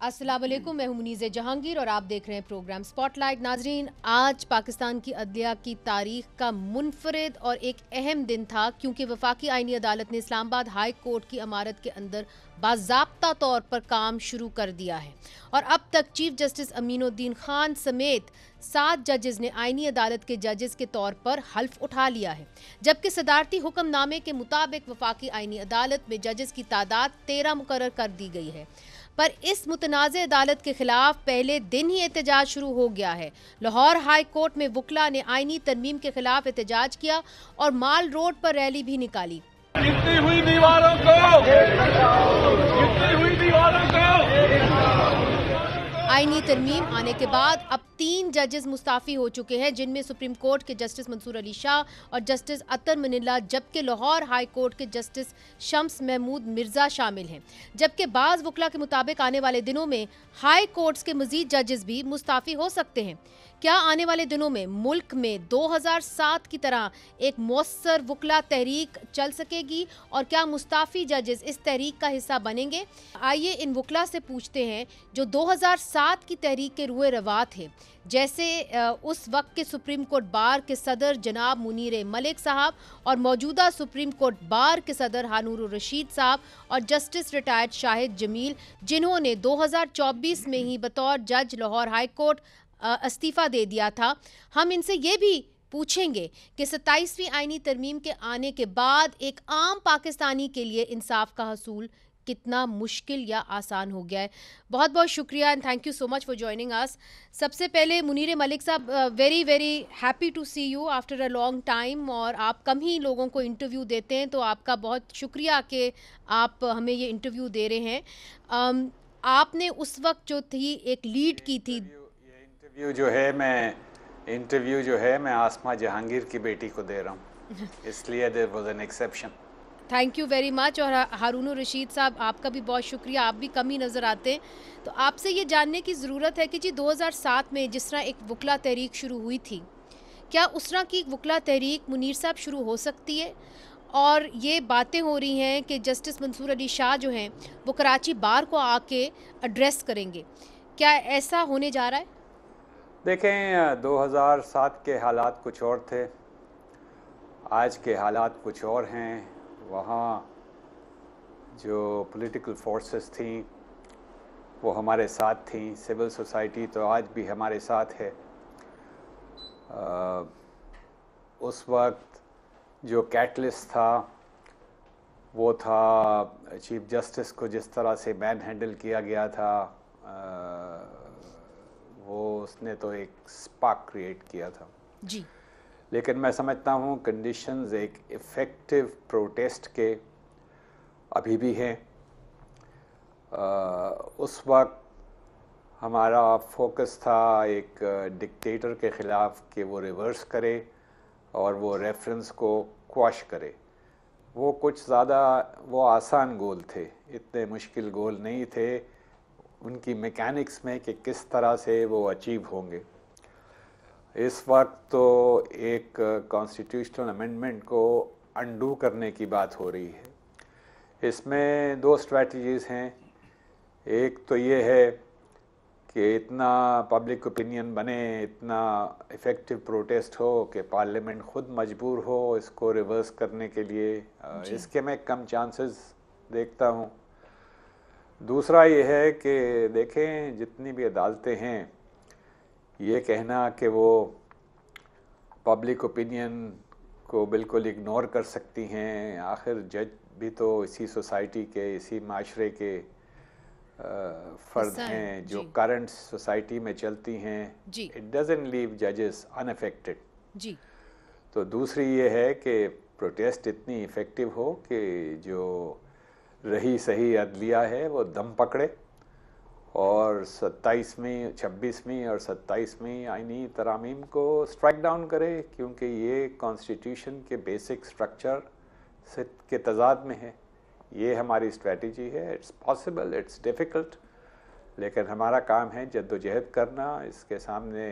अस्सलाम वालेकुम, मैं हूं मुनीज़ जहांगीर और आप देख रहे हैं प्रोग्राम स्पॉटलाइट। नाजरीन, आज पाकिस्तान की अदलिया की तारीख का मुनफरिद और एक अहम दिन था, क्योंकि वफाकी आईनी अदालत ने इस्लामाबाद हाई कोर्ट की इमारत के अंदर बाज़ाब्ता तौर पर काम शुरू कर दिया है और अब तक चीफ जस्टिस अमीनुद्दीन खान समेत 7 जजेस ने आईनी अदालत के जजेस के तौर पर हल्फ उठा लिया है, जबकि सदारती हुक्मनामे के मुताबिक वफाकी आईनी अदालत में जजेस की तादाद 13 मुकर्रर कर दी गई है। पर इस मुतनाज़ अदालत के खिलाफ पहले दिन ही एहतजाज शुरू हो गया है। लाहौर हाई कोर्ट में वकला ने आईनी तरमीम के खिलाफ एहतजाज किया और माल रोड पर रैली भी निकाली। गिरती हुई दीवारों को, गिरती हुई दीवारों को। आईनी तरमीम आने के बाद अब 3 जजेस मुस्ताफ़ी हो चुके हैं, जिनमें सुप्रीम कोर्ट के जस्टिस मंसूर अली शाह और जस्टिस अतर मनिल्ला, जबकि लाहौर हाई कोर्ट के जस्टिस शम्स महमूद मिर्ज़ा शामिल हैं। जबकि बाज़ वकला के मुताबिक आने वाले दिनों में हाई कोर्ट्स के मज़ीद जजेस भी मुस्ताफ़ी हो सकते हैं। क्या आने वाले दिनों में मुल्क में 2007 की तरह एक मौसर वकला तहरीक चल सकेगी और क्या मुस्ताफ़ी जजेस इस तहरीक का हिस्सा बनेंगे? आइए इन वकला से पूछते हैं जो 2007 की तहरीक के रुए रवा थे, जैसे उस वक्त के सुप्रीम कोर्ट बार के सदर जनाब मुनीर मलिक साहब और मौजूदा सुप्रीम कोर्ट बार के सदर हारून रशीद साहब और जस्टिस रिटायर्ड शाहिद जमील, जिन्होंने 2024 में ही बतौर जज लाहौर हाई कोर्ट इस्तीफ़ा दे दिया था। हम इनसे ये भी पूछेंगे कि 27वीं आईनी तरमीम के आने के बाद एक आम पाकिस्तानी के लिए इंसाफ का हसूल कितना मुश्किल या आसान हो गया है। बहुत बहुत शुक्रिया and thank you so much for joining us. सबसे पहले Munir Malik sahab, very very happy to see you after a long time, और आप कम ही लोगों को इंटरव्यू देते हैं, तो आपका बहुत शुक्रिया कि आप हमें ये इंटरव्यू दे रहे हैं। आपने उस वक्त जो थी एक लीड की थी। इंटरव्यू जो है मैं आसमा जहांगीर की बेटी को दे रहा हूँ, इसलिए there was an exception. Thank you very much. और हारून रशीद साहब, आपका भी बहुत शुक्रिया, आप भी कम ही नज़र आते हैं। तो आपसे ये जानने की ज़रूरत है कि जी 2007 में जिस तरह एक वकला तहरीक शुरू हुई थी, क्या उस तरह की एक वकला तहरीक मुनीर साहब शुरू हो सकती है? और ये बातें हो रही हैं कि जस्टिस मंसूर अली शाह जो हैं वो कराची बार को आके एड्रेस करेंगे, क्या ऐसा होने जा रहा है? देखें, 2007 के हालात कुछ और थे, आज के हालात कुछ और हैं। वहाँ जो पॉलिटिकल फोर्सेस थी वो हमारे साथ थी, सिविल सोसाइटी तो आज भी हमारे साथ है। उस वक्त जो कैटलिस्ट था वो था चीफ जस्टिस को जिस तरह से मैन हैंडल किया गया था, वो उसने तो एक स्पार्क क्रिएट किया था जी। लेकिन मैं समझता हूँ कंडीशंस एक इफ़ेक्टिव प्रोटेस्ट के अभी भी हैं। उस वक्त हमारा फोकस था एक डिक्टेटर के ख़िलाफ़ कि वो रिवर्स करे और वो रेफरेंस को क्वाश करे। वो कुछ ज़्यादा वो आसान गोल थे, इतने मुश्किल गोल नहीं थे उनकी मैकेनिक्स में कि किस तरह से वो अचीव होंगे। इस वक्त तो एक कॉन्स्टिट्यूशनल अमेंडमेंट को अंडू करने की बात हो रही है। इसमें 2 स्ट्रैटेजीज़ हैं। एक तो ये है कि इतना पब्लिक ओपिनियन बने, इतना इफ़ेक्टिव प्रोटेस्ट हो कि पार्लियामेंट ख़ुद मजबूर हो इसको रिवर्स करने के लिए। इसके मैं कम चांसेस देखता हूँ। दूसरा ये है कि देखें, जितनी भी अदालतें हैं, ये कहना कि वो पब्लिक ओपिनियन को बिल्कुल इग्नोर कर सकती हैं, आखिर जज भी तो इसी सोसाइटी के, इसी माशरे के फ़र्द हैं जो करंट सोसाइटी में चलती हैं। इट डजंट लीव जजेस अनअफेक्टेड जी। तो दूसरी ये है कि प्रोटेस्ट इतनी इफ़ेक्टिव हो कि जो रही सही अदलिया है वो दम पकड़े और 27वीं, 26वीं और 27वीं आईनी तरामीम को स्ट्राइक डाउन करे, क्योंकि ये कॉन्स्टिट्यूशन के बेसिक स्ट्रक्चर से के तजाद में है। ये हमारी स्ट्रेटजी है। इट्स पॉसिबल, इट्स डिफ़िकल्ट, लेकिन हमारा काम है जद्दोजहद करना, इसके सामने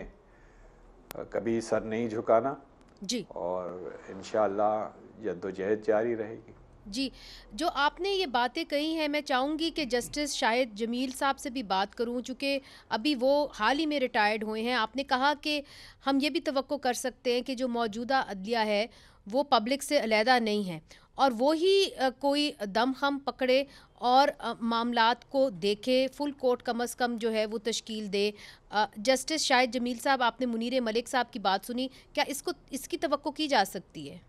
कभी सर नहीं झुकाना जी। और इंशाअल्लाह जद्दोजहद जारी रहेगी। जी, जो आपने ये बातें कही हैं, मैं चाहूँगी कि जस्टिस शाहिद जमील साहब से भी बात करूँ, चूँकि अभी वो हाल ही में रिटायर्ड हुए हैं। आपने कहा कि हम ये भी तवक्को कर सकते हैं कि जो मौजूदा अदलिया है, वो पब्लिक से अलहदा नहीं है और वो ही कोई दमख़म पकड़े और मामलात को देखे, फुल कोर्ट कम अज़ कम जो है वो तश्कील दे। जस्टिस शाहिद जमील साहब, आपने मुनीर मलिक साहब की बात सुनी, क्या इसकी तवक्को की जा सकती है?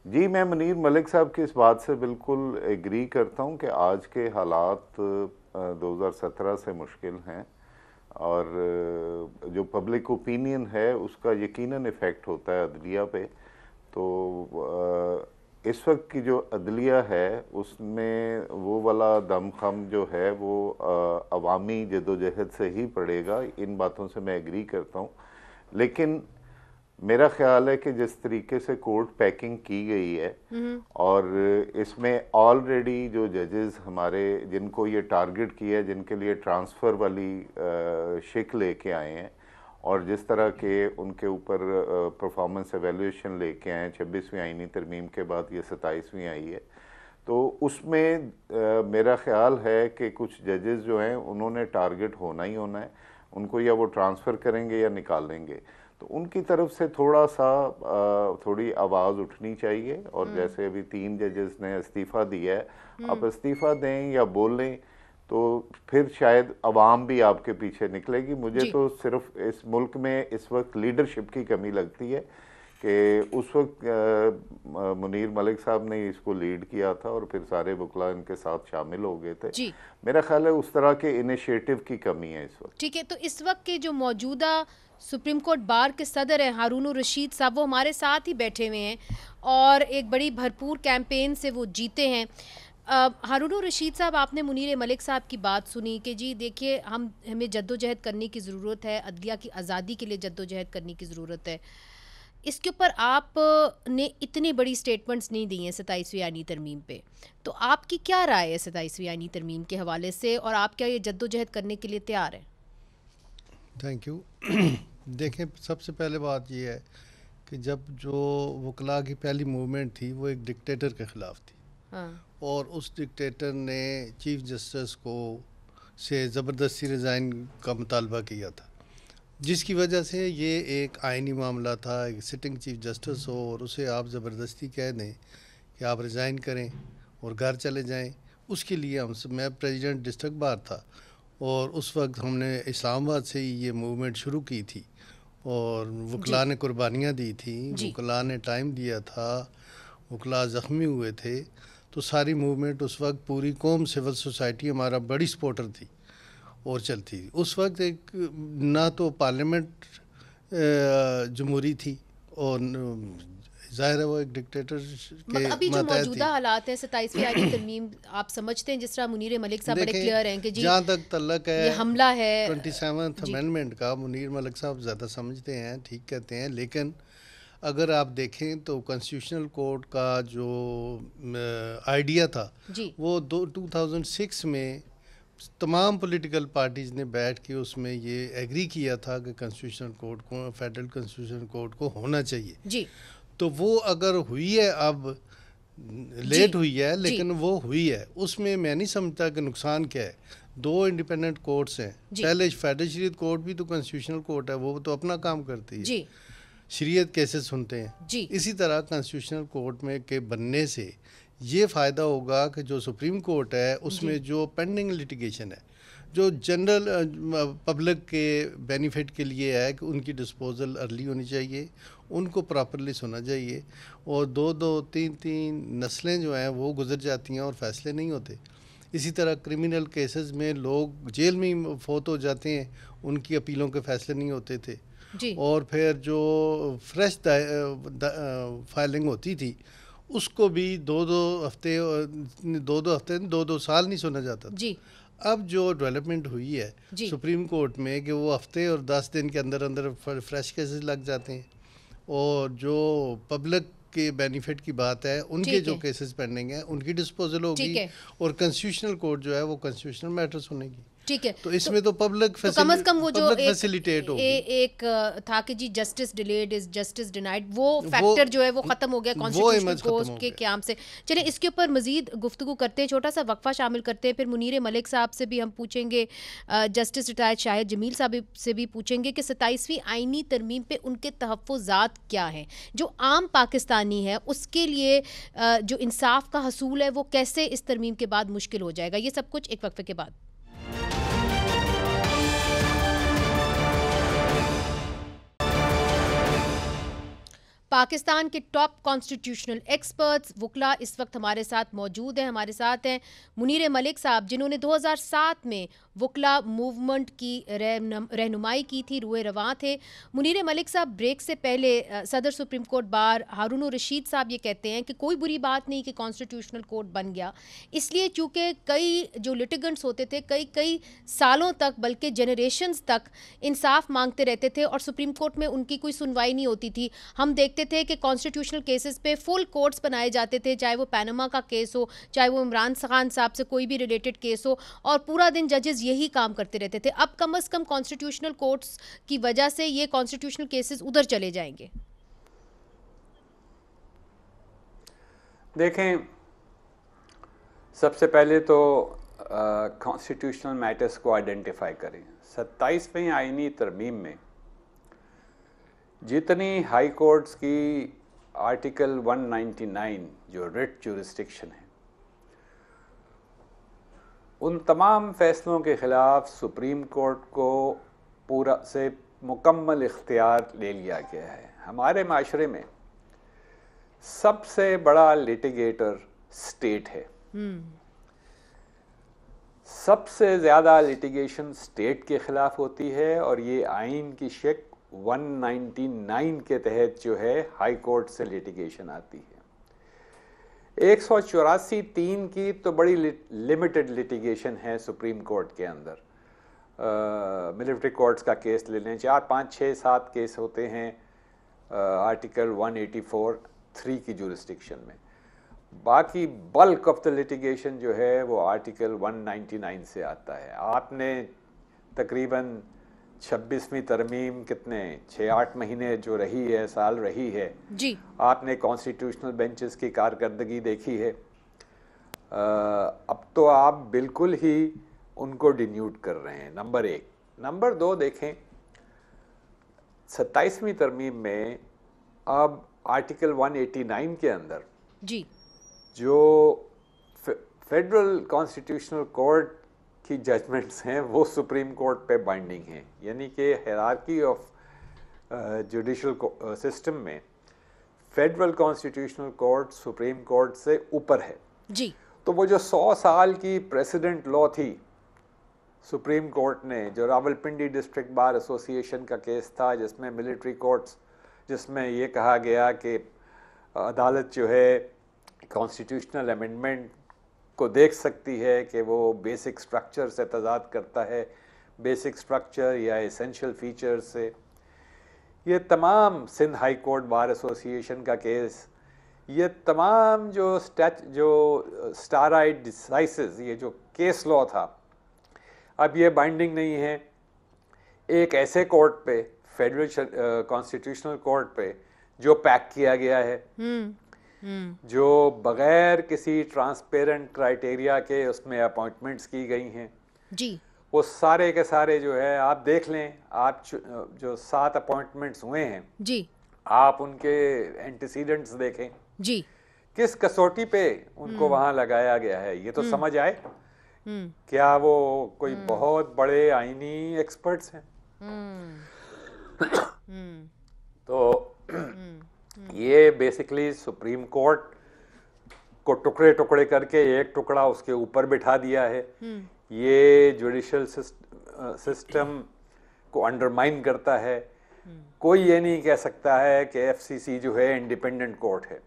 जी, मैं मुनीर मलिक साहब की इस बात से बिल्कुल एग्री करता हूँ कि आज के हालात 2017 से मुश्किल हैं और जो पब्लिक ओपिनियन है उसका यकीनन इफ़ेक्ट होता है अदलिया पे। तो इस वक्त की जो अदलिया है उसमें वो वाला दमखम जो है वो अवामी जदोजहद से ही पड़ेगा, इन बातों से मैं एग्री करता हूँ। लेकिन मेरा ख्याल है कि जिस तरीके से कोर्ट पैकिंग की गई है और इसमें ऑलरेडी जो जजेस हमारे जिनको ये टारगेट किया है, जिनके लिए ट्रांसफ़र वाली शिक लेके आए हैं और जिस तरह के उनके ऊपर परफॉर्मेंस एवेल्यूएशन लेके आए हैं 26वीं आईनी तरमीम के बाद ये 27वीं आई है, तो उसमें मेरा ख्याल है कि कुछ जजेस जो हैं उन्होंने टारगेट होना ही होना है, उनको या वो ट्रांसफ़र करेंगे या निकाल देंगे। तो उनकी तरफ से थोड़ी आवाज़ उठनी चाहिए और जैसे अभी 3 जजेस ने इस्तीफ़ा दिया है, आप इस्तीफ़ा दें या बोलें तो फिर शायद अवाम भी आपके पीछे निकलेगी। मुझे तो सिर्फ इस मुल्क में इस वक्त लीडरशिप की कमी लगती है कि उस वक्त मुनीर मलिक साहब ने इसको लीड किया था और फिर सारे वकला इनके साथ शामिल हो गए थे। मेरा ख्याल है उस तरह के इनिशिएटिव की कमी है इस वक्त। ठीक है, तो इस वक्त के जो मौजूदा सुप्रीम कोर्ट बार के सदर हैं हारून रशीद साहब, वो हमारे साथ ही बैठे हुए हैं और एक बड़ी भरपूर कैंपेन से वो जीते हैं। हारून रशीद साहब, आपने मुनीर मलिक साहब की बात सुनी कि जी देखिए हमें जद्दोजहद करने की ज़रूरत है, अदलिया की आज़ादी के लिए जद्दोजहद करने की ज़रूरत है। इसके ऊपर आपने इतनी बड़ी स्टेटमेंट्स नहीं दी हैं 27वीं आईनी तरमीम पे, तो आपकी क्या राय है 27वीं आईनी तरमीम के हवाले से और आप क्या ये जद्दोजहद करने के लिए तैयार हैं? Thank you. देखें, सबसे पहले बात यह है कि जब जो वकला की पहली मूवमेंट थी वो एक डिक्टेटर के ख़िलाफ़ थी। और उस डिक्टेटर ने चीफ जस्टिस को से ज़बरदस्ती रिज़ाइन का मुतालबा किया था, जिसकी वजह से ये एक आइनी मामला था। एक सिटिंग चीफ जस्टिस हो और उसे आप ज़बरदस्ती कह दें कि आप रिज़ाइन करें और घर चले जाएं, उसके लिए मैं प्रेसिडेंट डिस्ट्रिक्ट बार था और उस वक्त हमने इस्लामाबाद से ही ये मूवमेंट शुरू की थी और वकला ने कुर्बानियाँ दी थी, वकला ने टाइम दिया था, वकला ज़ख्मी हुए थे। तो सारी मूवमेंट उस वक्त पूरी कौम, सिविल सोसाइटी हमारा बड़ी सपोर्टर थी और चलती थी। उस वक्त एक ना तो पार्लियामेंट जमहूरी थी और ज़ाहिर है वो एक डिक्टेटर के अभी जो मौजूदा हालात हैं 27वीं आईनी तरमीम, आप समझते हैं जिस तरह मुनीर मलिक साहब बड़े क्लियर हैं कि जी जहाँ तक तल्लक है ये हमला है 27th अमेंडमेंट का, मुनीर मलिक साहब ज़्यादा समझते हैं, ठीक कहते हैं। लेकिन अगर आप देखें तो कॉन्स्टिट्यूशनल कोर्ट का जो आइडिया था वो 2006 में तमाम पॉलिटिकल पार्टीज़ ने बैठ के उसमें ये एग्री किया था कि कॉन्स्टिट्यूशनल कोर्ट को, फेडरल कॉन्स्टिट्यूशनल कोर्ट को होना चाहिए जी। तो वो अगर हुई है, अब लेट हुई है लेकिन वो हुई है, उसमें मैं नहीं समझता कि नुकसान क्या है। 2 इंडिपेंडेंट कोर्ट्स हैं, पहले फेडरल शरीयत कोर्ट भी तो कॉन्स्टिट्यूशनल कोर्ट है, वो तो अपना काम करती है, शरीयत केसेस सुनते हैं। इसी तरह कॉन्स्टिट्यूशनल कोर्ट में के बनने से ये फ़ायदा होगा कि जो सुप्रीम कोर्ट है उसमें जो पेंडिंग लिटिगेशन है, जो जनरल पब्लिक के बेनिफिट के लिए है, कि उनकी डिस्पोजल अर्ली होनी चाहिए, उनको प्रॉपरली सुना चाहिए और 2-2, 3-3 नस्लें जो हैं वो गुजर जाती हैं और फैसले नहीं होते। इसी तरह क्रिमिनल केसेस में लोग जेल में फौत हो जाते हैं, उनकी अपीलों के फैसले नहीं होते थे और फिर जो फ्रेश फाइलिंग होती थी उसको भी 2-2 हफ्ते 2-2 साल नहीं सुना जाता था। अब जो डेवलपमेंट हुई है सुप्रीम कोर्ट में कि वो हफ्ते और 10 दिन के अंदर अंदर फ्रेश केसेस लग जाते हैं और जो पब्लिक के बेनिफिट की बात है उनके जो केसेस पेंडिंग हैं उनकी डिस्पोजल होगी और कॉन्स्टिट्यूशनल कोर्ट जो है वो कॉन्स्टिट्यूशनल मैटर सुनेगी। ठीक है, तो इसमें तो पब्लिक कम से कम वो जो फैसिलिटेट होगी। एक था कि जी justice delayed is justice denied, वो फैक्टर जो है वो खत्म हो गया कॉन्स्टिट्यूशनल कोर्ट के क़याम से। चलिए इसके ऊपर मजीद गुफ्तगू करते हैं, छोटा सा वक्फा शामिल करते हैं, फिर मुनीर मलिक साहब से भी हम पूछेंगे, जस्टिस रिटायर्ड शाहिद जमील साहब से भी पूछेंगे कि 27वीं आईनी तरमीम पे उनके तहफ़्फ़ुज़ात क्या हैं, जो आम पाकिस्तानी है उसके लिए जो इंसाफ का हसूल है वो कैसे इस तरमीम के बाद मुश्किल हो जाएगा। ये सब कुछ एक वक्फे के बाद। पाकिस्तान के टॉप कॉन्स्टिट्यूशनल एक्सपर्ट्स वकला इस वक्त हमारे साथ मौजूद हैं। हमारे साथ हैं मुनीर मलिक साहब, जिन्होंने 2007 में वकला मूवमेंट की रहनुमाई की थी, रुए रवां थे। मुनीर मलिक साहब, ब्रेक से पहले सदर सुप्रीम कोर्ट बार हारून रशीद साहब ये कहते हैं कि कोई बुरी बात नहीं कि कॉन्स्टिट्यूशनल कोर्ट बन गया, इसलिए चूँकि कई जो लिटिगेंट्स होते थे कई सालों तक, बल्कि जनरेशन्स तक इंसाफ मांगते रहते थे और सुप्रीम कोर्ट में उनकी कोई सुनवाई नहीं होती थी। हम देखते थे कि कॉन्स्टिट्यूशनल केसेस पे फुल कोर्ट्स बनाए जाते थे, चाहे वो पैनामा का केस हो, चाहे वो इमरान खान साहब से कोई भी रिलेटेड केस हो, और पूरा दिन जजेस यही काम करते रहते थे। अब कम से कम कॉन्स्टिट्यूशनल कोर्ट्स की वजह से ये कॉन्स्टिट्यूशनल केसेस उधर चले जाएंगे। देखें, सबसे पहले तो कॉन्स्टिट्यूशनल मैटर्स को आइडेंटिफाई करें। 27वीं आईनी तरमीम में जितनी हाई कोर्ट्स की आर्टिकल 199 जो रिट जुरिस्डिक्शन है, उन तमाम फैसलों के ख़िलाफ़ सुप्रीम कोर्ट को पूरा से मुकम्मल इख्तियार ले लिया गया है। हमारे माशरे में सबसे बड़ा लिटिगेटर स्टेट है। सबसे ज़्यादा लिटिगेशन स्टेट के ख़िलाफ़ होती है और ये आइन की शिक 199 के तहत जो है हाई कोर्ट से लिटिगेशन आती है। 184(3) की तो बड़ी लिमिटेड लिटिगेशन है सुप्रीम कोर्ट के अंदर। मिलिट्री कोर्ट्स का केस ले लें, 4, 5, 6, 7 केस होते हैं आर्टिकल 184(3) की जुरिस्डिक्शन में। बाकी बल्क ऑफ द लिटिगेशन जो है वो आर्टिकल 199 से आता है। आपने तकरीबन 26वीं तरमीम कितने 6-8 महीने जो रही है, साल रही है जी, आपने कॉन्स्टिट्यूशनल बेंचेस की कारकर्दगी देखी है। अब तो आप बिल्कुल ही उनको डिन्यूट कर रहे हैं, नंबर 1। नंबर 2 देखें, 27वीं तरमीम में अब आर्टिकल 189 के अंदर जी जो फेडरल कॉन्स्टिट्यूशनल कोर्ट की जजमेंट्स हैं वो सुप्रीम कोर्ट पे बाइंडिंग हैं, यानी कि हायरार्की ऑफ जुडिशल सिस्टम में federal constitutional court supreme court से ऊपर है जी। तो वो जो 100 साल की प्रेसिडेंट लॉ थी सुप्रीम कोर्ट ने, जो रावलपिंडी डिस्ट्रिक्ट बार एसोसिएशन का केस था जिसमें मिलिट्री कोर्ट्स, जिसमें ये कहा गया कि अदालत जो है कॉन्स्टिट्यूशनल अमेंडमेंट को देख सकती है कि वो बेसिक स्ट्रक्चर से तजाद करता है, बेसिक स्ट्रक्चर या एसेंशियल फीचर से। ये तमाम Sindh high court bar association का केस, ये तमाम जो स्टाराइड डिसाइसिस, ये जो केस लॉ था, अब ये बाइंडिंग नहीं है। एक ऐसे कोर्ट पे, फेडरल कॉन्स्टिट्यूशनल कोर्ट पे, जो पैक किया गया है, जो बगैर किसी ट्रांसपेरेंट क्राइटेरिया के उसमें अपॉइंटमेंट्स की गई हैं जी, वो सारे के सारे जो है आप देख लें। आप जो 7 अपॉइंटमेंट्स हुए हैं जी, आप उनके एंटीसीडेंट्स देखें जी, किस कसौटी पे उनको वहां लगाया गया है, ये तो समझ आए। क्या वो कोई बहुत बड़े आईनी एक्सपर्ट्स हैं? तो ये बेसिकली सुप्रीम कोर्ट को टुकड़े टुकड़े करके एक टुकड़ा उसके ऊपर बिठा दिया है। ये जुडिशल सिस्टम को अंडरमाइन करता है। कोई ये नहीं कह सकता है कि एफसीसी जो है इंडिपेंडेंट कोर्ट है,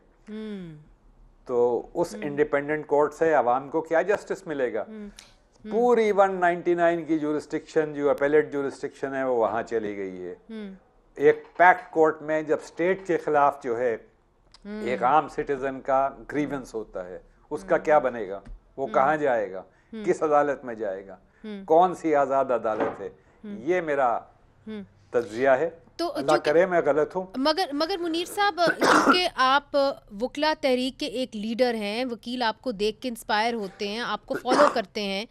तो उस इंडिपेंडेंट कोर्ट से आवाम को क्या जस्टिस मिलेगा? पूरी 199 की जुरिस्डिक्शन जो अपेलेट जुरिस्डिक्शन है वो वहां चली गई है। एक पैक्ट कोर्ट में जब स्टेट के खिलाफ जो है एक आम सिटीजन का ग्रीवेंस होता है, उसका क्या बनेगा? वो कहाँ जाएगा? किस अदालत में जाएगा? कौन सी आज़ाद अदालत है, ये मेरा तज्जिया है। तो अल्लाह करे मैं गलत हूँ। मगर मुनीर साहब, क्योंकि आप वकला तहरीक के एक लीडर हैं, वकील आपको देख के इंस्पायर होते हैं, आपको फॉलो करते हैं,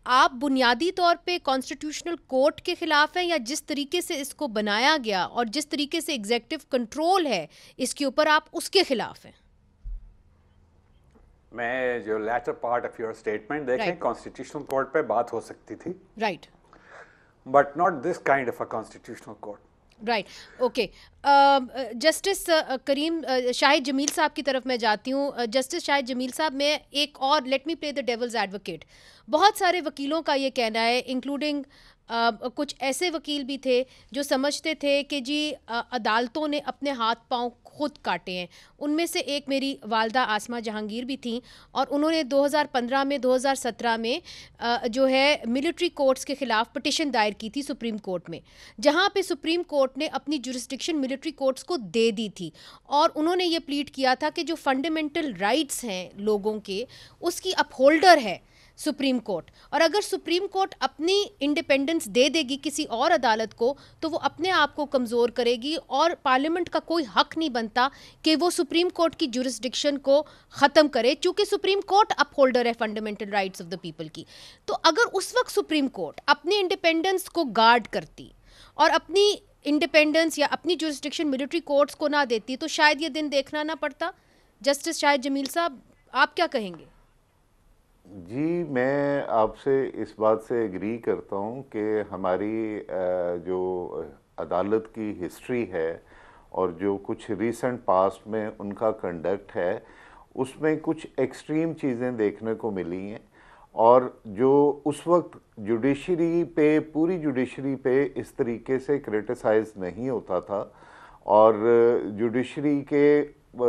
आप बुनियादी तौर पे कॉन्स्टिट्यूशनल कोर्ट के खिलाफ हैं या जिस तरीके से इसको बनाया गया और जिस तरीके से एग्जेक्टिव कंट्रोल है इसके ऊपर, आप उसके खिलाफ हैं? मैं जो latter part of your statement देखें, कॉन्स्टिट्यूशनल कोर्ट पे बात हो सकती थी, right, but not this kind of a constitutional court. Right, okay. Justice Karim Shahid Jameel साहब की तरफ मैं जाती हूँ। जस्टिस शाहिद जमील साहब, मैं एक और, let me play the devil's advocate. बहुत सारे वकीलों का ये कहना है, इंक्लूडिंग कुछ ऐसे वकील भी थे जो समझते थे कि जी अदालतों ने अपने हाथ पांव खुद काटे हैं। उनमें से एक मेरी वालदा आसमा जहांगीर भी थी, और उन्होंने 2015 में 2017 में जो है मिलिट्री कोर्ट्स के ख़िलाफ़ पिटिशन दायर की थी सुप्रीम कोर्ट में, जहां पे सुप्रीम कोर्ट ने अपनी जुरिस्डिक्शन मिलिट्री कोर्ट्स को दे दी थी, और उन्होंने ये प्लीड किया था कि जो फंडामेंटल राइट्स हैं लोगों के, उसकी अपहोल्डर है सुप्रीम कोर्ट, और अगर सुप्रीम कोर्ट अपनी इंडिपेंडेंस दे देगी किसी और अदालत को तो वो अपने आप को कमज़ोर करेगी, और पार्लियामेंट का कोई हक नहीं बनता कि वो सुप्रीम कोर्ट की जुरिस्डिक्शन को ख़त्म करे, चूँकि सुप्रीम कोर्ट अपहोल्डर है fundamental rights of the people की। तो अगर उस वक्त सुप्रीम कोर्ट अपनी इंडिपेंडेंस को गार्ड करती और अपनी इंडिपेंडेंस या अपनी जुरिस्डिक्शन मिलिट्री कोर्ट्स को ना देती, तो शायद ये दिन देखना ना पड़ता। जस्टिस शाहिद जमील साहब, आप क्या कहेंगे? जी, मैं आपसे इस बात से एग्री करता हूँ कि हमारी जो अदालत की हिस्ट्री है और जो कुछ रीसेंट पास्ट में उनका कंडक्ट है, उसमें कुछ एक्सट्रीम चीज़ें देखने को मिली हैं, और जो उस वक्त जुडिशरी पे, पूरी जुडिशरी पे इस तरीके से क्रिटिसाइज नहीं होता था, और जुडिशरी के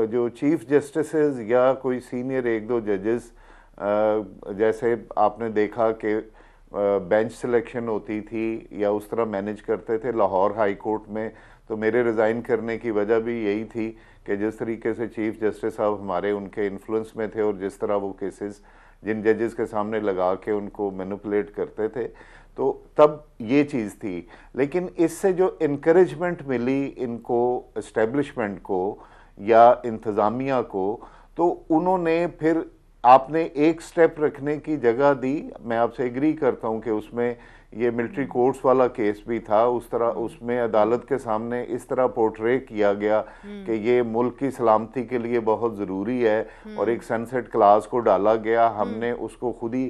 जो चीफ जस्टिसेस या कोई सीनियर एक दो जजेस, जैसे आपने देखा कि बेंच सिलेक्शन होती थी या उस तरह मैनेज करते थे लाहौर हाई कोर्ट में, तो मेरे रिज़ाइन करने की वजह भी यही थी कि जिस तरीके से चीफ जस्टिस साहब हमारे उनके इन्फ्लुएंस में थे, और जिस तरह वो केसेस जिन जजेस के सामने लगा के उनको मैनिपुलेट करते थे, तो तब ये चीज़ थी। लेकिन इससे जो इनकरेजमेंट मिली इनको, इस्टेब्लिशमेंट को या इंतज़ामिया को, तो उन्होंने फिर आपने एक स्टेप रखने की जगह दी। मैं आपसे एग्री करता हूं कि उसमें ये मिलिट्री कोर्ट्स वाला केस भी था, उस तरह उसमें अदालत के सामने इस तरह पोर्ट्रे किया गया कि ये मुल्क की सलामती के लिए बहुत ज़रूरी है, और एक सनसेट क्लास को डाला गया। हमने उसको खुद ही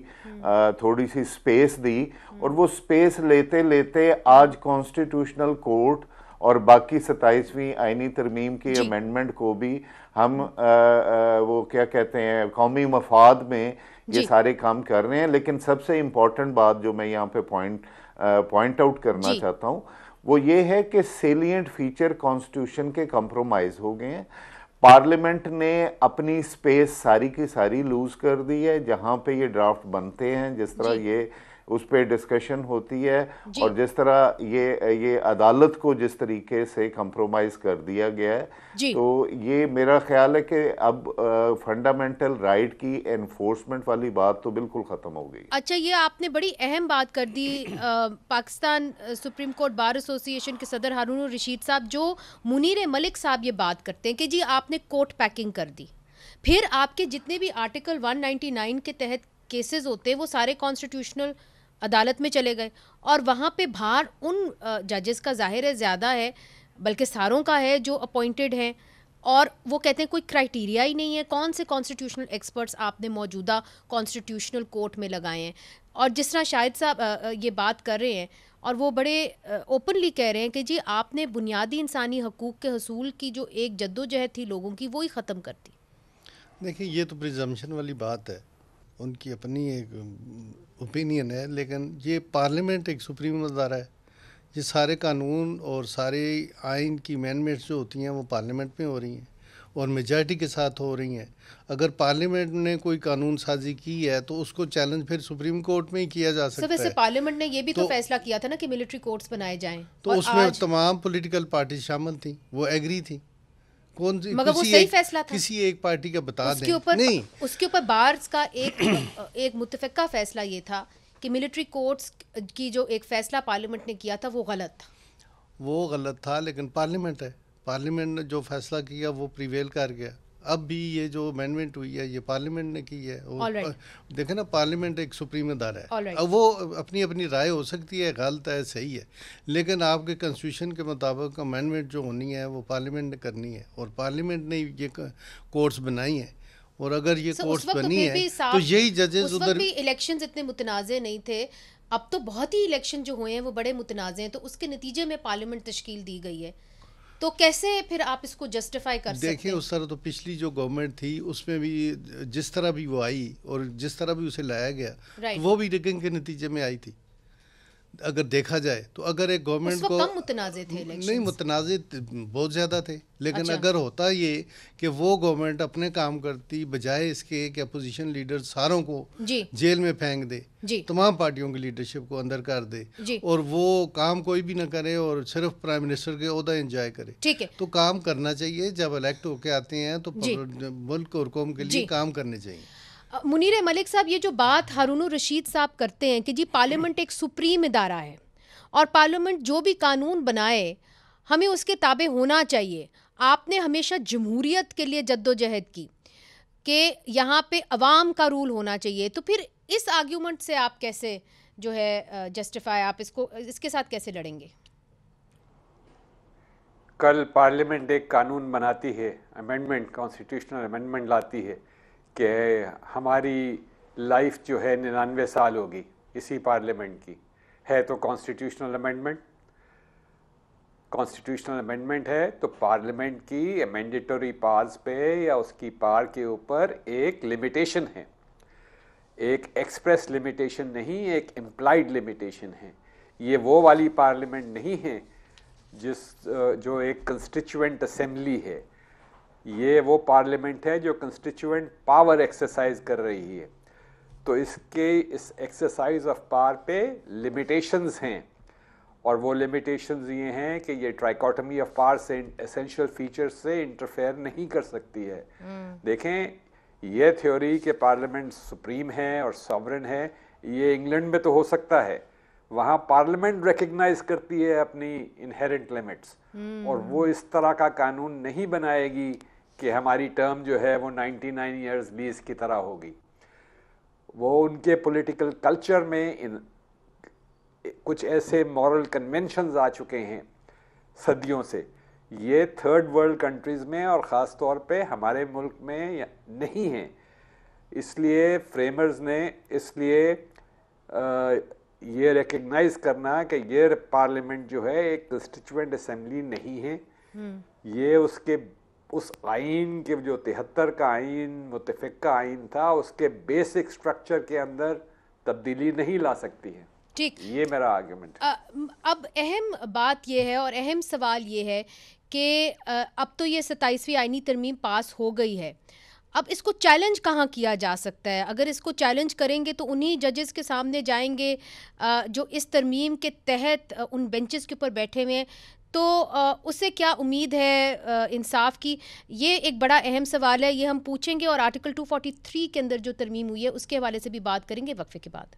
थोड़ी सी स्पेस दी, और वो स्पेस लेते लेते आज कॉन्स्टिट्यूशनल कोर्ट और बाकी 27वीं आईनी तरमीम की अमेंडमेंट को भी हम वो क्या कहते हैं, कौमी मफाद में ये सारे काम कर रहे हैं। लेकिन सबसे इम्पॉर्टेंट बात जो मैं यहाँ पे पॉइंट आउट करना चाहता हूँ, वो ये है कि सेलिएंट फीचर कॉन्स्टिट्यूशन के कंप्रोमाइज़ हो गए हैं। पार्लियामेंट ने अपनी स्पेस सारी की सारी लूज कर दी है, जहाँ पे ये ड्राफ्ट बनते हैं, जिस तरह ये उस पर डिस्कशन होती है, और जिस तरह ये अदालत को जिस तरीके से कंप्रोमाइज कर दिया गया है, तो ये मेरा ख्याल है कि अब फंडामेंटल राइट की एनफोर्समेंट वाली बात तो बिल्कुल ख़त्म हो गई। अच्छा, ये आपने बड़ी अहम बात कर दी। Pakistan supreme court bar association के सदर हारून रशीद साहब, जो मुनीर मलिक साहब ये बात करते हैं कि जी आपने कोर्ट पैकिंग कर दी, फिर आपके जितने भी आर्टिकल 199 के तहत केसेस होते हैं वो सारे कॉन्स्टिट्यूशनल अदालत में चले गए, और वहाँ पे भार उन जजेस का जाहिर है ज़्यादा है, बल्कि सारों का है जो अपॉइंटेड हैं, और वो कहते हैं कोई क्राइटेरिया ही नहीं है। कौन से कॉन्स्टिट्यूशनल एक्सपर्ट्स आपने मौजूदा कॉन्स्टिट्यूशनल कोर्ट में लगाए हैं? और जिस तरह शाहिद साहब ये बात कर रहे हैं, और वो बड़े ओपनली कह रहे हैं कि जी आपने बुनियादी इंसानी हकूक़ के हसूल की जो एक जद्दोजहद थी लोगों की, वो ही ख़त्म कर दी। देखिए, ये तो प्रिजम्पशन वाली बात है, उनकी अपनी एक ओपिनियन है, लेकिन ये पार्लियामेंट एक सुप्रीम अदारा है। ये सारे कानून और सारे आइन की अमेंडमेंट्स जो होती हैं वो पार्लियामेंट में हो रही हैं, और मेजॉरिटी के साथ हो रही हैं। अगर पार्लियामेंट ने कोई कानून साजी की है तो उसको चैलेंज फिर सुप्रीम कोर्ट में ही किया जा सकता है। वैसे पार्लियामेंट ने ये भी तो फैसला किया था ना कि मिलिट्री कोर्ट्स बनाए जाएं, तो उसमें तमाम पॉलिटिकल पार्टी शामिल थी, वो एग्री थी। कौन सी मगर वो सही फैसला था? किसी एक पार्टी का बता दें नहीं, उसके ऊपर बार्स का एक मुत्तफ़िका फैसला ये था कि मिलिट्री कोर्ट्स की जो एक फैसला पार्लियामेंट ने किया था वो गलत था? वो गलत था, लेकिन पार्लियामेंट है, पार्लियामेंट ने जो फैसला किया वो प्रिवेल कर गया। अब भी ये जो अमेंडमेंट हुई है ये पार्लियामेंट ने की है। देखे ना, पार्लियामेंट एक सुप्रीम अदारा है। अब वो अपनी अपनी राय हो सकती है, गलत है, सही है, लेकिन आपके कॉन्स्टिट्यूशन के मुताबिक अमेंडमेंट जो होनी है वो पार्लियामेंट ने करनी है, और पार्लियामेंट ने ये कोर्ट्स बनाई है। और अगर ये कोर्ट्स बनी है तो यही जजेस उधर भी इलेक्शंस इतने मुतनाज़े नहीं थे। अब तो बहुत ही इलेक्शन जो हुए हैं वो बड़े मुतनाज़े हैं, तो उसके नतीजे में पार्लियामेंट तश्कील दी गई है, तो कैसे फिर आप इसको जस्टिफाई कर सकते हैं? देखिए, उस तरह तो पिछली जो गवर्नमेंट थी उसमें भी जिस तरह भी वो आई और जिस तरह भी उसे लाया गया, तो वो भी रिगिंग के नतीजे में आई थी। अगर देखा जाए तो अगर एक गवर्नमेंट को कम मुतनाज़े थे इलेक्शंस? नहीं, मुतनाज़े बहुत ज़्यादा थे, लेकिन अगर होता ये कि वो गवर्नमेंट अपने काम करती, बजाय इसके कि अपोजिशन लीडर सारों को जेल में फेंक दे, तमाम पार्टियों की लीडरशिप को अंदर कर दे, और वो काम कोई भी ना करे और सिर्फ प्राइम मिनिस्टर के ओहदा एंजॉय करे, ठीक है, तो काम करना चाहिए। जब इलेक्ट होके आते हैं तो मुल्क और कौम के लिए काम करने चाहिए। मुनीर मलिक साहब, ये जो बात हारून रशीद साहब करते हैं कि जी पार्लियामेंट एक सुप्रीम इदारा है और पार्लियामेंट जो भी कानून बनाए हमें उसके ताबे होना चाहिए। आपने हमेशा जमहूरियत के लिए जद्दोजहद की कि यहाँ पे अवाम का रूल होना चाहिए, तो फिर इस आर्ग्यूमेंट से आप कैसे जो है जस्टिफाई, आप इसके साथ कैसे लड़ेंगे? कल पार्लियामेंट एक कानून बनाती है, अमेंडमेंट, कॉन्स्टिट्यूशनल अमेंडमेंट लाती है कि हमारी लाइफ जो है 99 साल होगी इसी पार्लियामेंट की है, तो कॉन्स्टिट्यूशनल अमेंडमेंट है तो पार्लियामेंट की मैंडेटरी पावर्स पे या उसकी पावर के ऊपर एक लिमिटेशन है, एक एक्सप्रेस लिमिटेशन नहीं, एक इम्प्लाइड लिमिटेशन है। ये वो वाली पार्लियामेंट नहीं है जो एक कंस्टिट्यूएंट असेंबली है, ये वो पार्लियामेंट है जो कंस्टिट्यूएंट पावर एक्सरसाइज कर रही है। तो इस एक्सरसाइज ऑफ पावर पे लिमिटेशंस हैं, और वो लिमिटेशंस ये हैं कि ये ट्राइकोटमी ऑफ पावर से, एसेंशियल फीचर्स से इंटरफेयर नहीं कर सकती है। देखें, ये थ्योरी कि पार्लियामेंट सुप्रीम है और सॉवरेन है, ये इंग्लैंड में तो हो सकता है, वहाँ पार्लियामेंट रिकग्नाइज करती है अपनी इनहेरेंट लिमिट्स, और वो इस तरह का कानून नहीं बनाएगी कि हमारी टर्म जो है वो 99 ईयर्स लीज की तरह होगी। वो उनके पॉलिटिकल कल्चर में कुछ ऐसे मॉरल कन्वेंशंस आ चुके हैं सदियों से, ये थर्ड वर्ल्ड कंट्रीज़ में और ख़ास तौर पे हमारे मुल्क में नहीं है। इसलिए फ्रेमर्स ने ये रिकग्नाइज करना कि ये पार्लियामेंट जो है एक कंस्टिट्यूएंट असेंबली नहीं है, ये उस आइन के जो 73 का आइन, मुतफिक का आइन था, उसके बेसिक स्ट्रक्चर के अंदर तब्दीली नहीं ला सकती है। ठीक, ये मेरा आर्गुमेंट है। अब अहम बात ये है और अहम सवाल ये है कि अब तो ये 27वीं आईनी तरमीम पास हो गई है, अब इसको चैलेंज कहाँ किया जा सकता है? अगर इसको चैलेंज करेंगे तो उन्हीं जजेस के सामने जाएंगे जो इस तरमीम के तहत उन बेंचेस के ऊपर बैठे हुए हैं, तो उससे क्या उम्मीद है इंसाफ की? ये एक बड़ा अहम सवाल है, ये हम पूछेंगे और आर्टिकल 243 के अंदर जो तरमीम हुई है उसके हवाले से भी बात करेंगे वक्फे के बाद।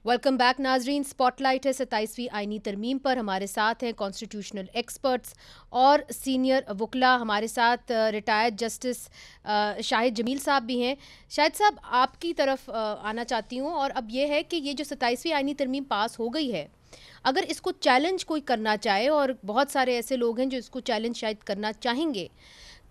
वेलकम बैक नाजरीन, स्पॉटलाइट है 27वीं आईनी तरमीम पर। हमारे साथ हैं कॉन्स्टिट्यूशनल एक्सपर्ट्स और सीनियर वकला। हमारे साथ रिटायर्ड जस्टिस शाहिद जमील साहब भी हैं। शाहिद साहब, आपकी तरफ आना चाहती हूँ, और अब ये है कि ये जो 27वीं आईनी तरमीम पास हो गई है, अगर इसको चैलेंज कोई करना चाहे, और बहुत सारे ऐसे लोग हैं जो इसको चैलेंज शायद करना चाहेंगे,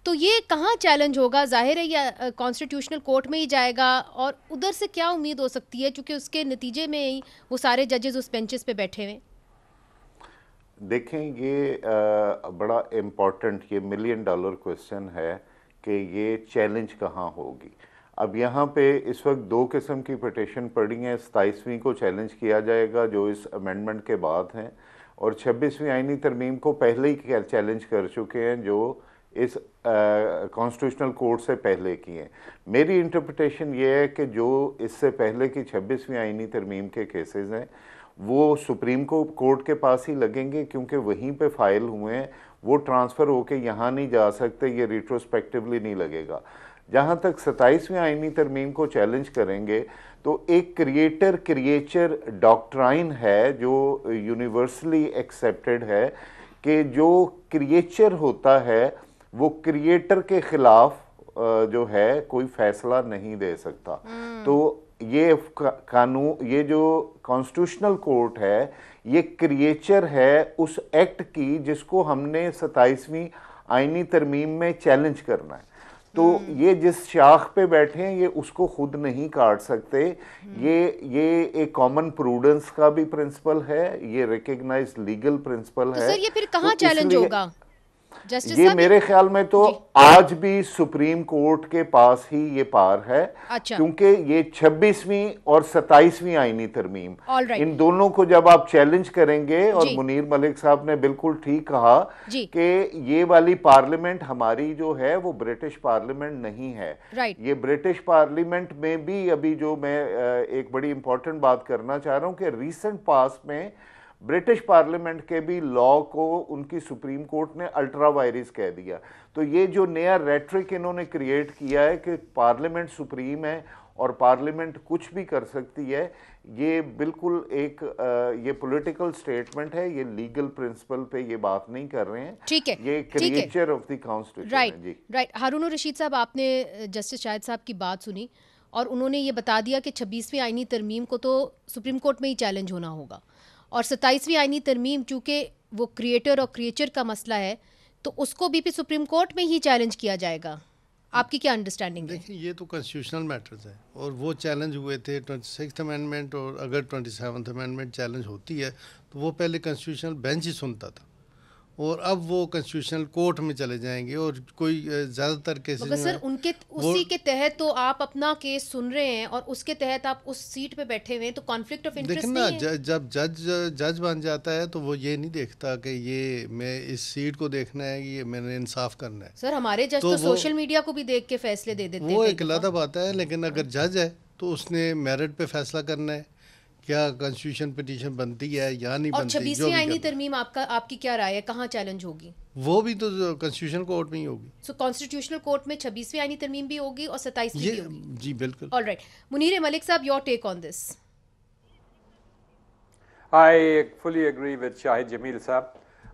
तो ये कहाँ चैलेंज होगा? जाहिर है या कॉन्स्टिट्यूशनल कोर्ट में ही जाएगा, और उधर से क्या उम्मीद हो सकती है, क्योंकि उसके नतीजे में ही वो सारे जजेस उस बेंचेस पे बैठे हुए? देखें, ये बड़ा इम्पोर्टेंट, ये $1 मिलियन क्वेश्चन है कि ये चैलेंज कहाँ होगी। अब यहाँ पे इस वक्त 2 किस्म की पिटीशन पड़ी हैं। 27वीं को चैलेंज किया जाएगा जो इस अमेंडमेंट के बाद हैं, और 26वीं आईनी तरमीम को पहले ही चैलेंज कर चुके हैं जो इस कॉन्स्टिट्यूशनल कोर्ट से पहले की हैं। मेरी इंटरप्रिटेशन ये है कि जो इससे पहले की 26वीं आईनी तरमीम के केसेस हैं वो सुप्रीम कोर्ट के पास ही लगेंगे, क्योंकि वहीं पे फाइल हुए हैं, वो ट्रांसफ़र होके यहाँ नहीं जा सकते, ये रिट्रोस्पेक्टिवली नहीं लगेगा। जहाँ तक 27वीं आईनी तरमीम को चैलेंज करेंगे तो एक क्रिएटर क्रिएचर डॉक्ट्राइन है जो यूनिवर्सली एक्सेप्टेड है कि जो क्रिएचर होता है वो क्रिएटर के खिलाफ जो है कोई फैसला नहीं दे सकता। तो ये कानून, ये जो कॉन्स्टिट्यूशनल कोर्ट है, ये क्रिएचर है उस एक्ट की जिसको हमने 27वीं आईनी तरमीम में चैलेंज करना है। तो ये जिस शाख पे बैठे हैं ये उसको खुद नहीं काट सकते। ये एक कॉमन प्रूडेंस का भी प्रिंसिपल है, ये रिकग्नाइज्ड लीगल प्रिंसिपल है। सर ये फिर कहाँ चैलेंज होगा? ये मेरे ख्याल में तो आज भी सुप्रीम कोर्ट के पास ही ये पार है। अच्छा। क्योंकि ये 26वीं और 27वीं आईनी तरमीम, इन दोनों को जब आप चैलेंज करेंगे, और मुनीर मलिक साहब ने बिल्कुल ठीक कहा कि ये वाली पार्लियामेंट हमारी जो है वो ब्रिटिश पार्लियामेंट नहीं है। ये ब्रिटिश पार्लियामेंट में भी अभी जो मैं एक बड़ी इंपॉर्टेंट बात करना चाह रहा हूं कि रिसेंट पास में ब्रिटिश पार्लियामेंट के भी लॉ को उनकी सुप्रीम कोर्ट ने अल्ट्रा वायरस कह दिया। तो ये जो नया रेट्रिक इन्होंने क्रिएट किया है कि पार्लियामेंट सुप्रीम है और पार्लियामेंट कुछ भी कर सकती है, ये बिल्कुल एक ये पॉलिटिकल स्टेटमेंट है, ये लीगल प्रिंसिपल पे ये बात नहीं कर रहे हैं। ठीक है, ये क्रिएचर ऑफ द कॉन्स्टिट्यूशन है। जी राइट। हारून रशीद साहब, आपने जस्टिस शाहिद साहब की बात सुनी और उन्होंने ये बता दिया कि 26वीं आईनी तरमीम को तो सुप्रीम कोर्ट में ही चैलेंज होना होगा, और 27वीं आईनी तरमीम चूंकि वो क्रिएटर और क्रिएचर का मसला है तो उसको भी सुप्रीम कोर्ट में ही चैलेंज किया जाएगा। आपकी क्या अंडरस्टैंडिंग है? देखिए, ये तो कॉन्स्टिट्यूशनल मैटर्स है और वो चैलेंज हुए थे 26th अमेंडमेंट, और अगर 27th अमेंडमेंट चैलेंज होती है तो वो पहले कॉन्स्टिट्यूशनल बेंच ही सुनता था और अब वो कॉन्स्टिट्यूशनल कोर्ट में चले जाएंगे और कोई ज़्यादातर केसेस में सर उनके उसी के तहत तो आप अपना केस सुन रहे हैं और उसके तहत आप उस सीट पे बैठे हुए हैं, तो कॉन्फ्लिक्ट ऑफ इंटरेस्ट नहीं है? जब जज बन जाता है तो वो ये नहीं देखता कि ये मैं इस सीट को देखना है, ये मैंने इंसाफ करना है। सर हमारे जज तो सोशल मीडिया को भी देख के फैसले दे देते हैं, वो एक अलग बात है। लेकिन अगर जज है तो उसने मेरिट पे फैसला करना है, क्या कॉन्स्टिट्यूशन पिटीशन बनती है या नहीं बनती। और 26वीं आईनी तरमीम आपकी क्या राय है, कहाँ चैलेंज होगी? वो भी तो कॉन्स्टिट्यूशन कोर्ट में ही होगी। सो कॉन्स्टिट्यूशनल कोर्ट में 26वीं आईनी तरमीम भी होगी और 27वीं भी होगी। जी बिल्कुल। Alright, Munir Malik sahab, your take on this. I fully agree with Shahid Jameel sahab,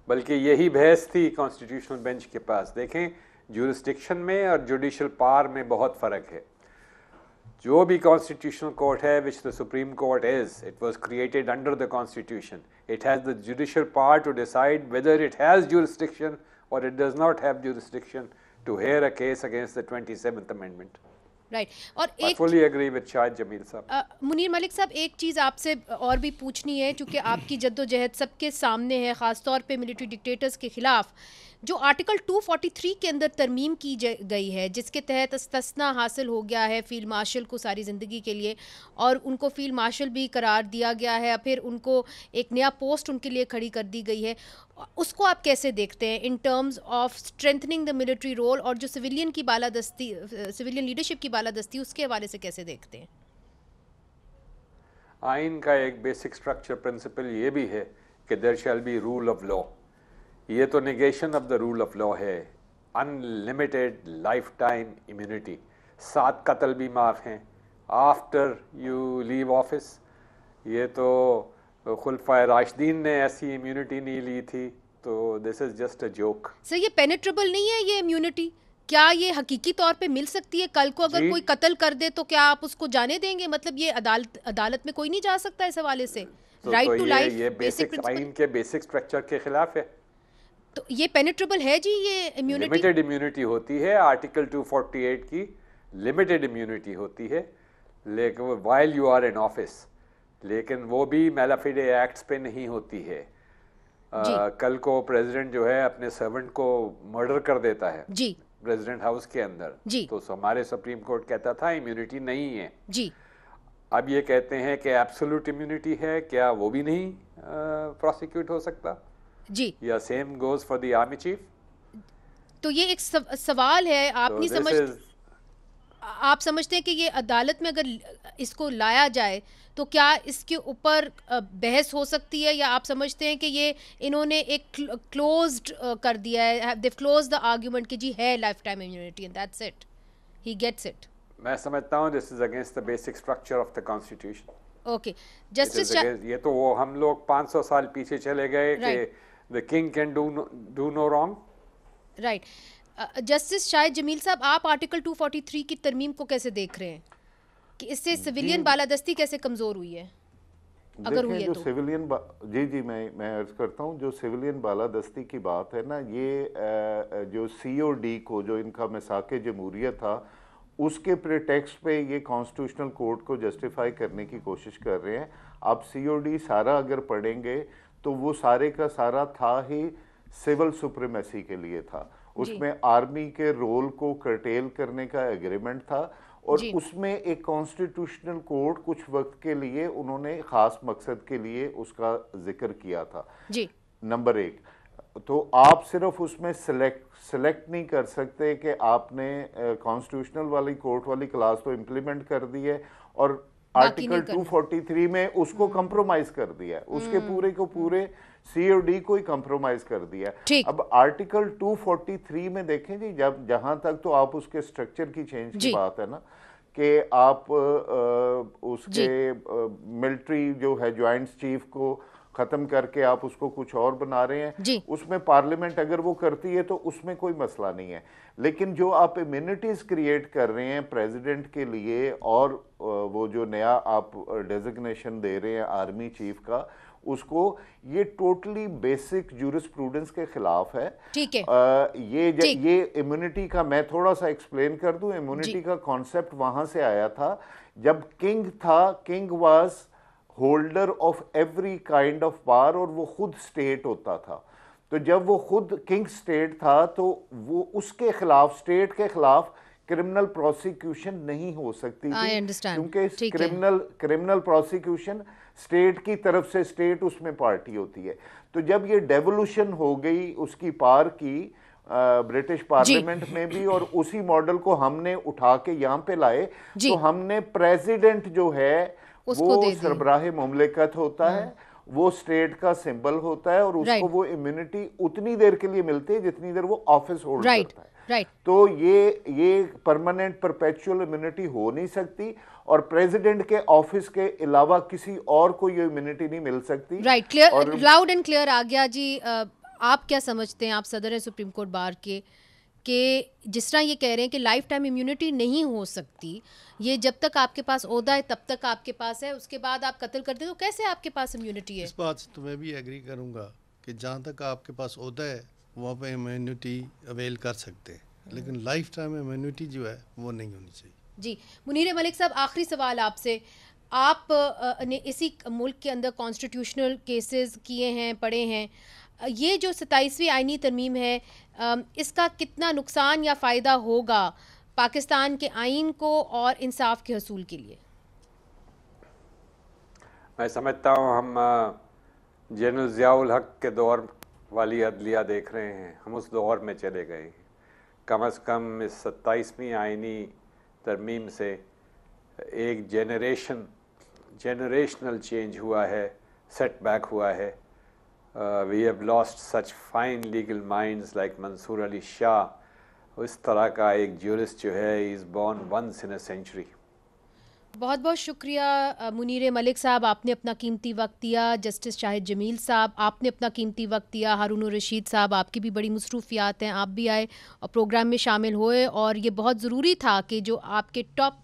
बल्कि यही बहस थी कॉन्स्टिट्यूशनल बेंच के पास। देखें, जुरिस्डिक्शन में और जुडिशल पावर में बहुत फ़र्क है। जो भी कॉन्स्टिट्यूशनल कोर्ट है, which the supreme court is, it was created under the constitution. It has the judicial power to decide whether it has jurisdiction और it does not have jurisdiction to hear a case against the 27th amendment. Right. और I fully agree with Shahid Jameel साहब। मुनीर मलिक साहब, एक चीज़ आपसे और भी पूछनी है, क्योंकि आपकी जद्दोजहद सबके सामने है, ख़ासतौर पे मिलिट्री डिक्टेटर्स के ख़िलाफ़ जो आर्टिकल 243 के अंदर तरमीम की गई है, जिसके तहत इस्तिस्ना हासिल हो गया है फील्ड मार्शल को सारी ज़िंदगी के लिए, और उनको फील्ड मार्शल भी करार दिया गया है, फिर उनको एक नया पोस्ट उनके लिए खड़ी कर दी गई है। उसको आप कैसे देखते हैं in terms of strengthening the military role, और जो सिविलियन की बालादस्ती, सिविलियन लीडरशिप की बालादस्ती, उसके हवाले से कैसे देखते हैं? आइन का एक बेसिक स्ट्रक्चर प्रिंसिपल ये भी है कि there shall be rule of law. ये तो negation of the rule of law है। अनलिमिटेड लाइफ टाइम इम्यूनिटी, 7 कत्ल भी माफ़ हैं आफ्टर यू लीव ऑफिस। ये तो खुलफाए राशिदीन ने ऐसी इम्यूनिटी नहीं ली थी, तो this is just a joke. Sir ये पेनिट्रेबल नहीं है ये इम्यूनिटी? क्या ये हकीकी तौर पे मिल सकती है? कल को अगर कोई कत्ल कर दे तो क्या आप उसको जाने देंगे? मतलब ये अदालत में कोई नहीं जा सकता इस हवाले से। राइट टू लाइफ, ये बेसिक आइन के बेसिक स्ट्रक्चर के खिलाफ है। तो ये पेनिट्रेबल है जी ये इम्यूनिटी? लिमिटेड इम्यूनिटी होती है, आर्टिकल 248 की लिमिटेड इम्यूनिटी होती है, लेकिन while you are in office, लेकिन वो भी मैलाफिडे एक्ट्स पे नहीं होती है। कल को प्रेसिडेंट जो है अपने सर्वेंट को मर्डर कर देता है जी प्रेसिडेंट हाउस के अंदर जी, तो हमारे सुप्रीम कोर्ट कहता था इम्यूनिटी नहीं है जी। अब ये कहते हैं कि एब्सोल्यूट इम्यूनिटी है, क्या वो भी नहीं प्रोसिक्यूट हो सकता जी? या same goes for the army chief. तो ये एक सवाल है, आप नहीं समझते, आप समझते हैं कि ये अदालत में अगर इसको लाया जाए तो क्या इसके ऊपर बहस हो सकती है, या आप समझते हैं कि ये इन्होंने एक क्लोज्ड कर दिया है, दे क्लोज द आर्गुमेंट कि जी है life time immunity and that's it? he gets it. मैं समझता हूँ this is against the basic structure of the constitution. Okay, Justice ये तो वो हम लोग 500 साल पीछे चले गए कि the king can do no wrong. Right. Justice Shahid Jameel sahab, आप आर्टिकल 243 की तरमीम को कैसे देख रहे हैं कि इससे सिविलियन बालादस्ती कैसे कमजोर हुई है, अगर हुई है तो? सिविलियन जी मैं अर्ज करता हूँ, जो सिविलियन बालादस्ती की बात है ना, ये जो COD को, जो इनका मिसाक जमहूरियत था, उसके प्रिटेक्स्ट पे ये कॉन्स्टिट्यूशनल कोर्ट को जस्टिफाई करने की कोशिश कर रहे हैं। आप COD सारा अगर पढ़ेंगे तो वो सारे का सारा था ही सिविल सुप्रीमेसी के लिए था। उसमें आर्मी के रोल को कर्टेल करने का एग्रीमेंट था और उसमें एक कॉन्स्टिट्यूशनल कोर्ट कुछ वक्त के लिए उन्होंने खास मकसद के लिए उसका जिक्र किया था। नंबर 1, तो आप सिर्फ उसमें सेलेक्ट नहीं कर सकते कि आपने कॉन्स्टिट्यूशनल वाली कोर्ट वाली क्लास तो इम्प्लीमेंट कर दी है और आर्टिकल 243 में उसको कंप्रोमाइज कर दिया है, उसके पूरे को पूरे COD को ही कंप्रोमाइज कर दिया। अब आर्टिकल 243 में देखें जी, जब जहां तक तो आप उसके स्ट्रक्चर की चेंज की बात है ना, कि आप उसके मिलिट्री जो है ज्वाइंट चीफ को खत्म करके आप उसको कुछ और बना रहे हैं, उसमें पार्लियामेंट अगर वो करती है तो उसमें कोई मसला नहीं है। लेकिन जो आप इम्यूनिटीज क्रिएट कर रहे हैं प्रेसिडेंट के लिए और वो जो नया आप डेजिग्नेशन दे रहे हैं आर्मी चीफ का, उसको, ये टोटली बेसिक जूरिस्प्रूडेंस के खिलाफ है। ठीक है। ये इम्यूनिटी का मैं थोड़ा सा एक्सप्लेन कर दूं। इम्यूनिटी का कॉन्सेप्ट वहां से आया था जब किंग था, king was holder of every kind of power और वो खुद स्टेट होता था। तो जब वो खुद किंग स्टेट था तो वो उसके खिलाफ, स्टेट के खिलाफ क्रिमिनल प्रोसिक्यूशन नहीं हो सकती थी, क्योंकि क्रिमिनल प्रोसिक्यूशन स्टेट की तरफ से, स्टेट उसमें पार्टी होती है। तो जब ये डेवोल्यूशन हो गई उसकी पावर की ब्रिटिश पार्लियामेंट में भी, और उसी मॉडल को हमने उठा के यहाँ पे लाए, तो हमने प्रेसिडेंट जो है वो सरबराह मुमलिकत होता है, वो स्टेट का सिंबल होता है और उसको वो इम्यूनिटी उतनी देर के लिए मिलती है जितनी देर वो ऑफिस होल्ड करता है। तो ये परमानेंट परपेचुअल इम्यूनिटी हो नहीं सकती और प्रेसिडेंट के ऑफिस के अलावा किसी और को ये इम्यूनिटी नहीं मिल सकती। क्लियर, लाउड एंड क्लियर आ गया जी। आप क्या समझते हैं, आप सदर हैं सुप्रीम कोर्ट बार के जिस तरह ये कह रहे हैं कि लाइफ टाइम इम्यूनिटी नहीं हो सकती, ये जब तक आपके पास ओहदा है तब तक आपके पास है, उसके बाद आप कत्ल करते तो कैसे आपके पास इम्यूनिटी है? इस बात से तो मैं भी एग्री करूंगा कि जहाँ तक आपके पास ओहदा है वहाँ पे इम्यूनिटी अवेल कर सकते हैं, लेकिन लाइफ टाइम इम्यूनिटी जो है वो नहीं होनी चाहिए। जी मुनीर मलिक साहब, आखिरी सवाल आपसे। आप ने इसी मुल्क के अंदर कॉन्स्टिट्यूशनल केसेस किए हैं, पढ़े हैं, ये जो 27वीं आईनी तरमीम है, इसका कितना नुकसान या फ़ायदा होगा पाकिस्तान के आइन को और इंसाफ के हसूल के लिए? मैं समझता हूँ हम जनरल ज़ियाउल हक के दौर वाली अदलिया देख रहे हैं, हम उस दौर में चले गए हैं। कम से कम इस 27वीं आईनी तरमीम से एक जेनरेशनल चेंज हुआ है, सेटबैक हुआ है। We have lost such fine legal minds like Mansoor Ali Shah. इस तरह का एक जूरिस्ट जो है is born once in a century। बहुत बहुत शुक्रिया मुनीर मलिक साहब, आपने अपना कीमती वक्त दिया। जस्टिस शाहिद जमील साहब, आपने अपना कीमती वक्त दिया। हारून रशीद साहब, आपकी भी बड़ी मसरूफियात हैं, आप भी आए और प्रोग्राम में शामिल हुए, और ये बहुत ज़रूरी था कि जो आपके टॉप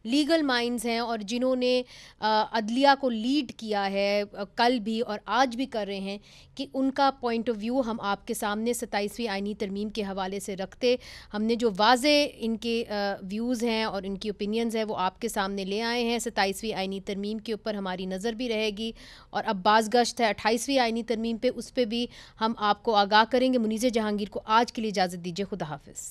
लीगल माइंड्स हैं और जिन्होंने अदलिया को लीड किया है कल भी और आज भी कर रहे हैं, कि उनका पॉइंट ऑफ व्यू हम आपके सामने 27वीं आईनी तरमीम के हवाले से रखते। हमने जो वाज़े इनके व्यूज़ हैं और इनकी ओपिनियंस हैं वो आपके सामने ले आए हैं। 27वीं आईनी तरमीम के ऊपर हमारी नज़र भी रहेगी और अब बाज़ गश्त है 28वीं आईनी तरमीम पे, उस पर भी हम आपको आगाह करेंगे। मुनीज़ जहांगीर को आज के लिए इजाज़त दीजिए। खुदा हाफिज़।